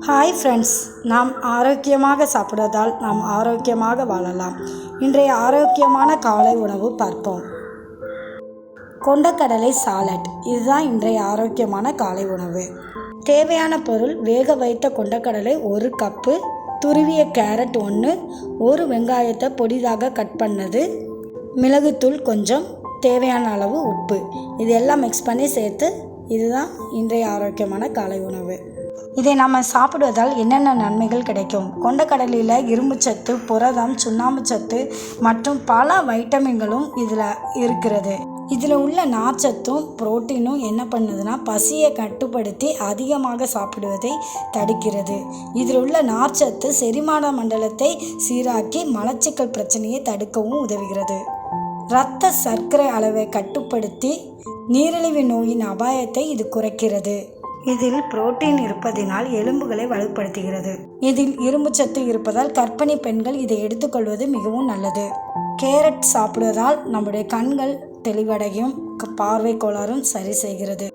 Hi friends, நாம் ஆரோக்கியமாக சாப்பிடுவதால் நாம் ஆரோக்கியமாக வாழலாம். இன்றைய ஆரோக்கியமான காலை உணவு பார்ப்போம். கொண்டக்கடலை சாலட், இதுதான் இன்றைய ஆரோக்கியமான காலை உணவு. தேவையான பொருள்: வேக வைத்த கொண்டக்கடலை 1 கப்பு, துருவிய கேரட் 1, ஒரு வெங்காயத்தை பொடிதாக கட் பண்ணது, மிளகுத்தூள் கொஞ்சம், தேவையான அளவு உப்பு. இது எல்லாம் மிக்ஸ் பண்ணி சேர்த்து, இதுதான் இன்றைய ஆரோக்கியமான காலை உணவு. இதை நாம் சாப்பிடுவதால் என்னென்ன நன்மைகள் கிடைக்கும்? கொண்டக்கடலையில் இரும்புச்சத்து, புரதம், சுண்ணாம்புச்சத்து மற்றும் பல வைட்டமின்களும் இதில் இருக்கிறது. இதில் உள்ள நார்ச்சத்தும் புரோட்டீனும் என்ன பண்ணுதுன்னா, பசியை கட்டுப்படுத்தி அதிகமாக சாப்பிடுவதை தடுக்கிறது. இதில் உள்ள நார்ச்சத்து செரிமான மண்டலத்தை சீராக்கி மலச்சிக்கல் பிரச்சனையை தடுக்கவும் உதவுகிறது. இரத்த சர்க்கரை அளவை கட்டுப்படுத்தி நீரிழிவு நோயின் அபாயத்தை இது குறைக்கிறது. இதில் புரோட்டீன் இருப்பதினால் எலும்புகளை வலுப்படுத்துகிறது. இதில் இரும்புச்சத்து இருப்பதால் கர்ப்பிணி பெண்கள் இதை எடுத்துக்கொள்வது மிகவும் நல்லது. கேரட் சாப்பிடுவதால் நம்முடைய கண்கள் தெளிவடையும், பார்வை கோளாறும் சரி செய்கிறது.